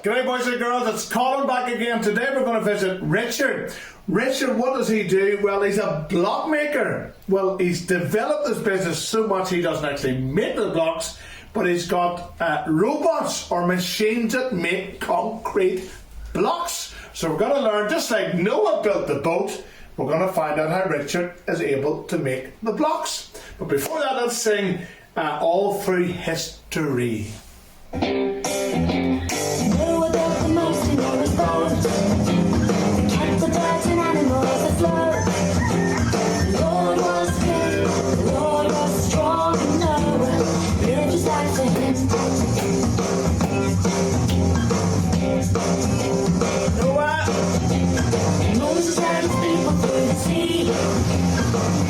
G'day boys and girls, it's Colin back again. Today we're going to visit Richard. Richard, what does he do? Well, he's a block maker. Well, he's developed his business so much he doesn't actually make the blocks, but he's got robots or machines that make concrete blocks. So we're going to learn, just like Noah built the boat, we're going to find out how Richard is able to make the blocks. But before that, let's sing All Through History.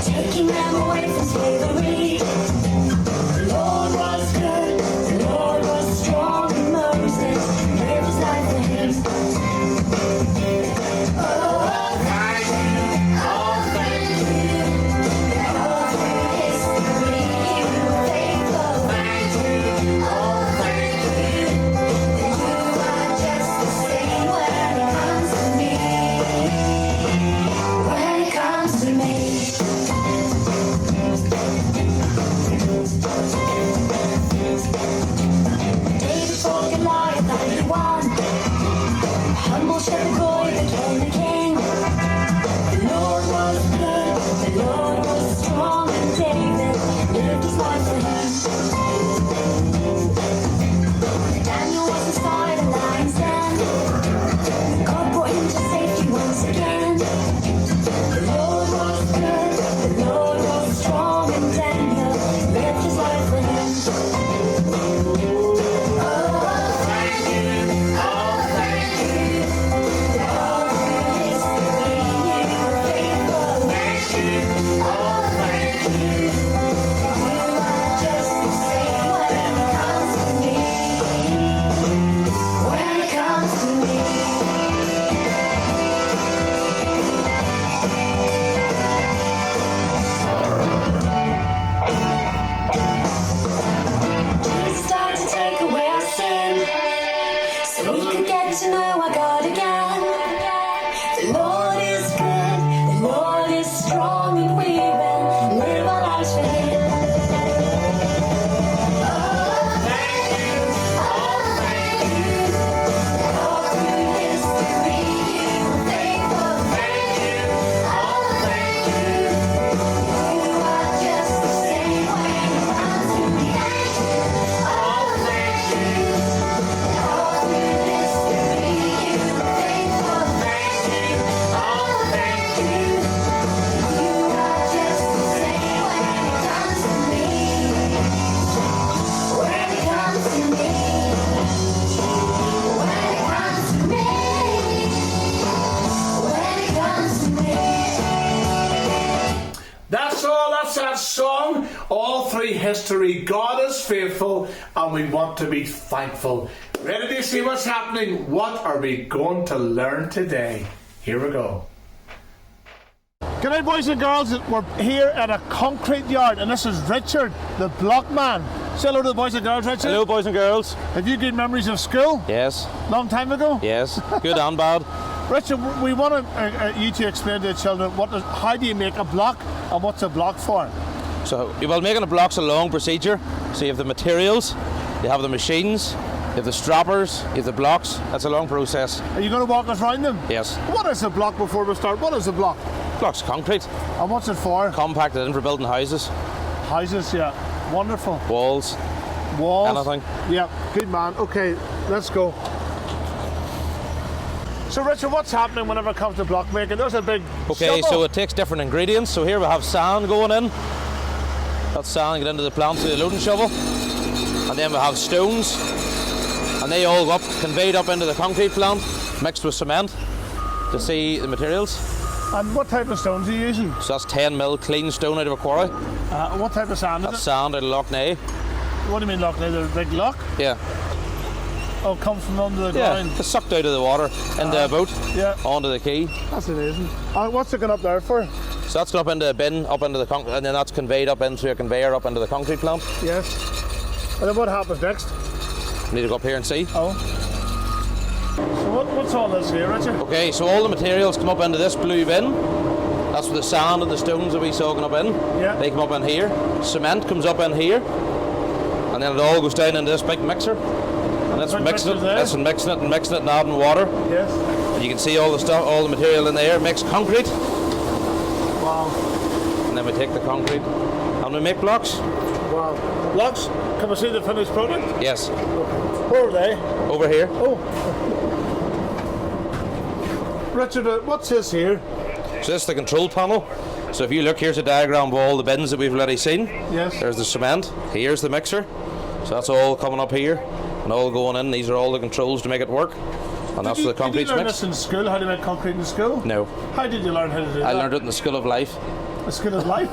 Taking them away from slavery. The Lord was good, the Lord was strong, and Moses lived his life for him. Oh, thank you, oh, thank you. All through history, you were faithful. Thank you, oh, thank you. You are just the same when it comes to me. When it comes to me. David fought Goliath and he won. Humble shepherd boy became the king. The Lord was good, the Lord was strong, and David lived his life for him. Daniel was inside a lion's den. God brought him to safety once again. The Lord was good, the Lord was strong, and Daniel lived his life for him. Oh, thank you, oh, thank you. All through history, you were faithful. Thank you, oh, thank you. You are just the same when it comes to me. When it comes to me. Jesus died to take away our sin, so we could get to know our God again. The Lord is good, the Lord is strong, and we will live our lives for Him. Oh, thank you, oh, thank you. All through history, you were faithful. Thank you, oh, thank you. You are just the same when it comes to me. Oh, thank you. All through history, you were faithful. Thank you. Oh, thank you. You are just the same when it comes to me. When it comes to me. When it comes to me. When it comes to me. That's all, that's that song. All through history, God is faithful and we want to be thankful. Ready to see what's happening? What are we going to learn today? Here we go. G'day boys and girls, we're here at a concrete yard and this is Richard, the block man. Say hello to the boys and girls, Richard. Hello, boys and girls. Have you good memories of school? Yes, Long time ago? yes. Good and bad. Richard, we want you to explain to the children how do you make a block and what's a block for? So, well, making a block's a long procedure. So you have the materials, you have the machines, you have the strappers, you have the blocks. That's a long process. Are you going to walk us around them? Yes. What is a block before we start? What is a block? Block's concrete, And what's it for? compacted in for building houses, Houses, yeah. Wonderful. walls, Walls. anything. Yeah, good man. Okay, let's go. So Richard, what's happening whenever it comes to block making? There's a big Okay, shovel. so it takes different ingredients. So here we have sand going in. That sand get into the plant through the loading shovel. And then we have stones. And they all go up, conveyed up into the concrete plant, mixed with cement to see the materials. And what type of stones are you using? So that's 10 mil clean stone out of a quarry. What type of sand That's is sand out of Loch Ness. it? What do you mean lock? The big lock? Yeah. Oh, comes from under the Yeah, ground. it's sucked out of the water into a boat, Yeah, onto the quay. that's amazing. What's it going up there for? So that's gone up into a bin, up into the concrete, and then that's conveyed up in through a conveyor up into the concrete plant. Yes. And then what happens next? Need to go up here and see. Oh. What's all this here, Richard? Okay, so all the materials come up into this blue bin. That's where the sand and the stones that we saw come up in. Yeah. They come up in here. Cement comes up in here. And then it all goes down into this big mixer. And that's Big mixing it. mixer there? That's mixing it and mixing it and adding water. Yes. And you can see all the stuff, all the material in there. Mixed concrete. Wow. And then we take the concrete and we make blocks. Wow. Blocks? Can we see the finished product? Yes. Where are they? Over here. Oh. Richard, what's this here? So this is the control panel. So if you look, here's a diagram of all the bins that we've already seen. Yes. There's the cement. Here's the mixer. So that's all coming up here and all going in. These are all the controls to make it work. And that's where the concrete's Did you learn mixed. this in school, how to make concrete in school? No. How did you learn how to do that? I learned it in the School of Life. The school of life?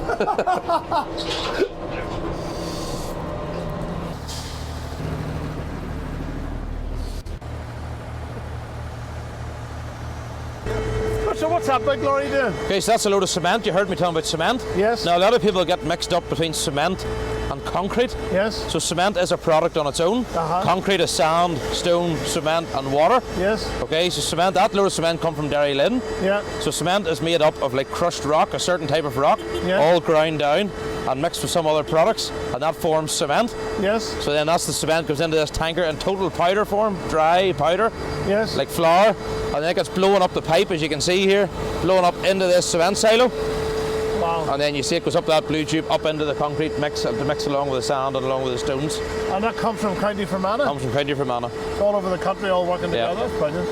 So what's that big lorry doing? Okay, so that's a load of cement. You heard me talking about cement. Yes. Now a lot of people get mixed up between cement and concrete. Yes. So cement is a product on its own. Uh-huh. Concrete is sand, stone, cement and water. Yes. Okay, so cement, that load of cement come from Derry Lynn. Yeah. So cement is made up of like crushed rock, a certain type of rock, Yeah. all ground down and mixed with some other products, and that forms cement. Yes. So then that's the cement goes into this tanker in total powder form, dry powder, Yes. like flour, and then it gets blowing up the pipe, as you can see here, blowing up into this cement silo, Wow. and then you see it goes up that blue tube up into the concrete mix to mix along with the sand and along with the stones. And that comes from County Fermanagh? Comes from County Fermanagh. It's all over the country, all working Yeah. together. That's brilliant.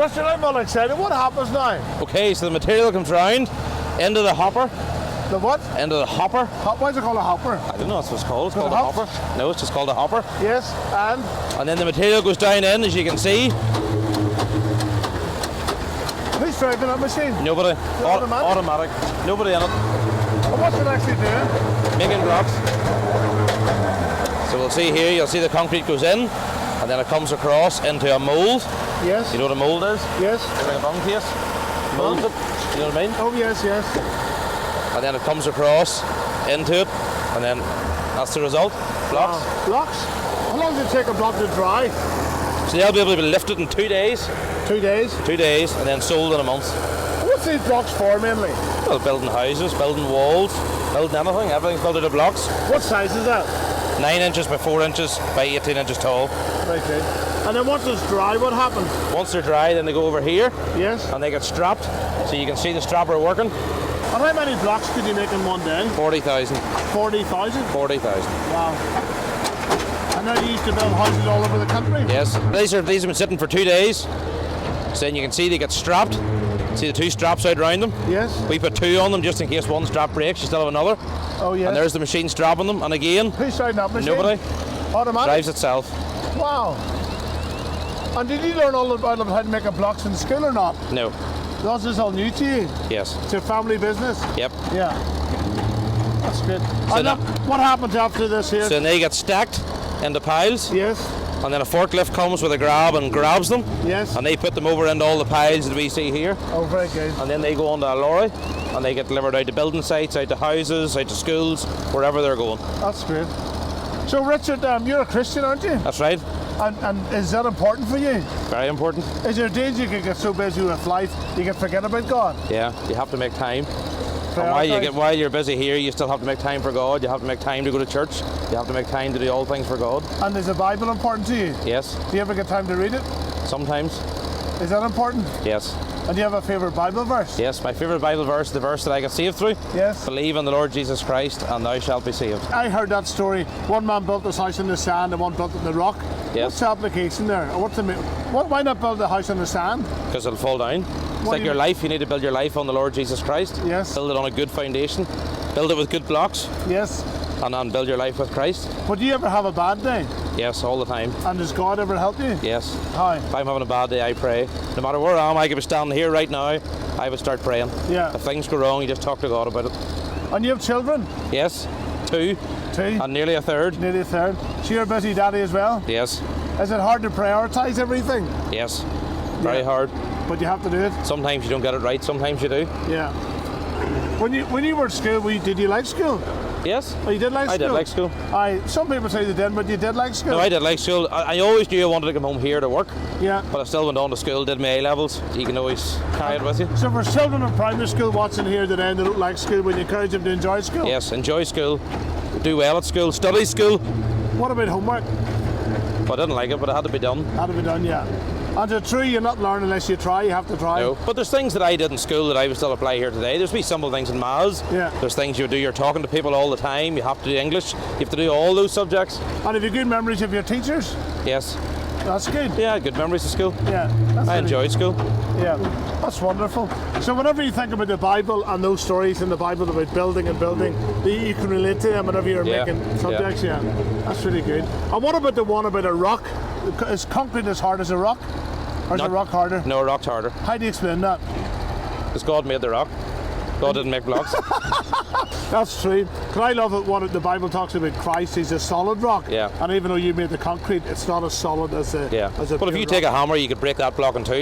Richard, I'm all excited. What happens now? Okay, so the material comes round into the hopper, The what? into the hopper. Why is it called a hopper? I don't know what it's called. It's Does called it a hop? hopper. No, it's just called a hopper. Yes. And And then the material goes down in, as you can see. who's driving that machine? Nobody. automatic? Automatic. Nobody in it. And what's it actually doing? Making blocks. So we'll see here, you'll see the concrete goes in, and then it comes across into a mould. Yes. You know what a mould is? Yes. It's like a bung case. Moulds it. You know what I mean? Oh, yes, yes. And then it comes across into it, and then that's the result. Blocks. Blocks? How long does it take a block to dry? So they'll be able to be lifted in 2 days. 2 days. 2 days, and then sold in a month. What's these blocks for mainly? Well, building houses, building walls, building anything. Everything's built out of blocks. What size is that? 9 inches by 4 inches by 18 inches tall. Right, good. And then once it's dry, what happens? Once they're dry, then they go over here Yes. and they get strapped. So you can see the strapper working. And how many blocks could you make in one day? 40,000. 40,000? 40,000. Wow. And now you used to build houses all over the country? Yes. These have been sitting for 2 days. So then you can see they get strapped. See the 2 straps out around them? Yes. We put 2 on them just in case one strap breaks. You still have another. Oh, yes. And there's the machine strapping them. And again, Who's driving that machine? nobody Automatic? drives itself. Wow. And did you learn all about how to make a blocks in school or not? No. This is all new to you. Yes. It's your family business. Yep. Yeah. That's good. So And now- what happens after this here? So then they get stacked into piles. Yes. And then a forklift comes with a grab and grabs them. Yes. And they put them over into all the piles that we see here. Oh, very good. And then they go onto a lorry and they get delivered out to building sites, out to houses, out to schools, wherever they're going. That's great. So, Richard, you're a Christian, aren't you? That's right. And is that important for you? Very important. Is there days you can get so busy with life you can forget about God? Yeah, you have to make time. And while you're busy here, you still have to make time for God. You have to make time to go to church. You have to make time to do all things for God. And is the Bible important to you? Yes, Do you ever get time to read it? sometimes. Is that important? Yes, And do you have a favourite Bible verse? yes. My favourite Bible verse, the verse that I got saved through. Yes. Believe in the Lord Jesus Christ, and thou shalt be saved. I heard that story. One man built his house in the sand and one built it in the rock. Yes. What's the application there? Or why not build a house in the sand? Because it'll fall down. It's What like do your you- life. You need to build your life on the Lord Jesus Christ. Yes. Build it on a good foundation. Build it with good blocks, Yes. and then build your life with Christ. But do you ever have a bad day? Yes, all the time. And does God ever help you? Yes. How? If I'm having a bad day, I pray. No matter where I am, I could be standing here right now, I would start praying. Yeah. If things go wrong, you just talk to God about it. And you have children? Yes. 2, 2? and nearly a third. Nearly a third. So you're a busy daddy as well? Yes. Is it hard to prioritise everything? Yes. Very Yeah. hard. But you have to do it? Sometimes you don't get it right, sometimes you do. Yeah. When you were at school, did you like school? Yes. Oh, you did like I school? did like school. Some people say they didn't, but you did like school? No, I did like school. I always knew I wanted to come home here to work, Yeah. but I still went on to school, did my A-levels. You can always carry it with you. So for children in primary school watching here today and they don't like school, would you encourage them to enjoy school? Yes, enjoy school, do well at school, study school. What about homework? But I didn't like it, but it had to be done. Had to be done, yeah. And it's true, you're not learning unless you try. You have to try. No. But there's things that I did in school that I would still apply here today. There's be simple things in maths. Yeah. There's things you do. You're talking to people all the time. You have to do English. You have to do all those subjects. And have you good memories of your teachers? Yes. That's good. Yeah, I had good memories of school. Yeah. That's I really- enjoyed school. Yeah, that's wonderful. So whenever you think about the Bible and those stories in the Bible about building and building, you can relate to them whenever you're Yeah, making subjects. Yeah. That's really good. And what about the one about a rock? Is concrete as hard as a rock? Or is a Not- rock harder? No, rock's harder. How do you explain that? Because God made the rock. God didn't make blocks. That's true. But I love it when the Bible talks about Christ. He's a solid rock. Yeah. And even though you made the concrete, it's not as solid as a Yeah. As a But if pure you take rock. a hammer, you could break that block in two.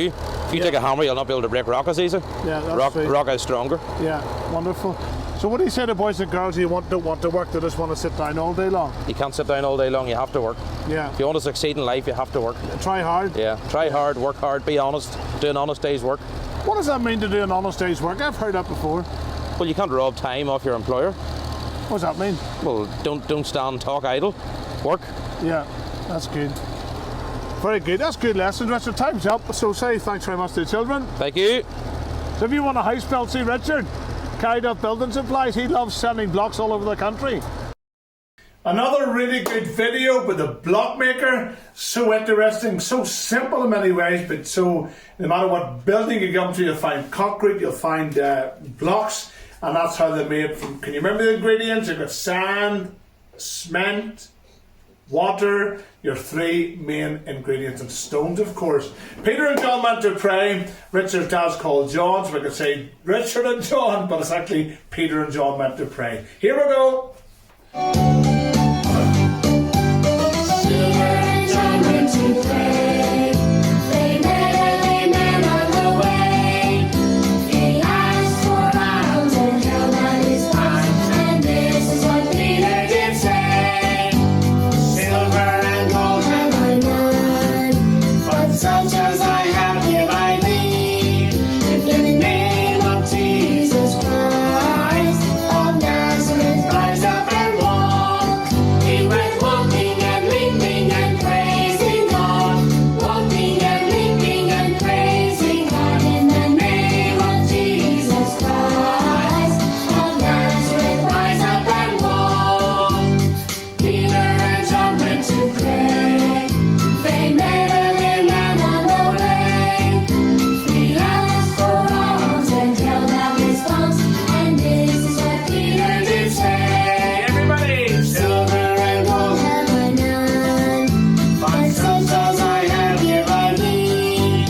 If you Yeah. take a hammer, you'll not be able to break rock as easy. Yeah, that's true. Rock is stronger. Yeah, wonderful. So what do you say to boys and girls who don't want to work, they just want to sit down all day long? You can't sit down all day long. You have to work. Yeah. If you want to succeed in life, you have to work. Try hard. Yeah. Try hard, work hard, be honest, do an honest day's work. What does that mean to do an honest day's work? I've heard that before. Well, you can't rob time off your employer. What does that mean? Well, don't stand and talk idle. Work. Yeah, that's good. Very good. That's good lesson, Richard. Time's up. So say thanks very much to the children. Thank you. So if you want a house built, see Richard. Carried up building supplies. He loves sending blocks all over the country. Another really good video with the block maker. So interesting, so simple in many ways, but so no matter what building you come to, you'll find concrete, you'll find blocks, and that's how they're made from. Can you remember the ingredients? You've got sand, cement, water, your three main ingredients, and stones, of course. Peter and John went to pray. Richard's dad's called John, so we could say Richard and John, but it's actually Peter and John went to pray. Here we go. Peter and John went to pray. They met a man on the way. He asked for alms and held out his palm. And this is what Peter did say: Silver and gold have I none, but such as I have give I thee. In the name of Jesus Christ of Nazareth, rise up and walk. He went walking and leaping and praising God, walking and leaping and praising God in the name of Jesus Christ of Nazareth. Rise up and walk. Peter and John went to pray. They met a man on the way. He asked for alms and held out his palms, and this is what Peter did say: Everybody, silver and gold have I none, but such as I have give I thee.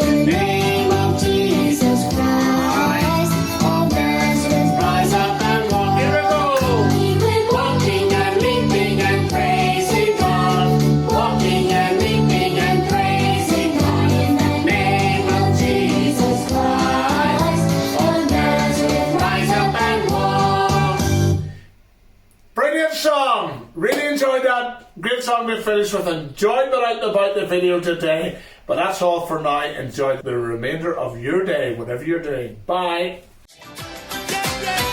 In the name of Jesus Christ of Nazareth, rise up and walk. Here we go. He went walking and leaping and praising God, walking and leaping and praising God in the name of Jesus Christ of Nazareth. Rise up and walk. Brilliant song! Really enjoyed that. Great song to finish with. Enjoyed the out and about the video today. But that's all for now. Enjoy the remainder of your day, whatever you're doing. Bye. Yeah, yeah.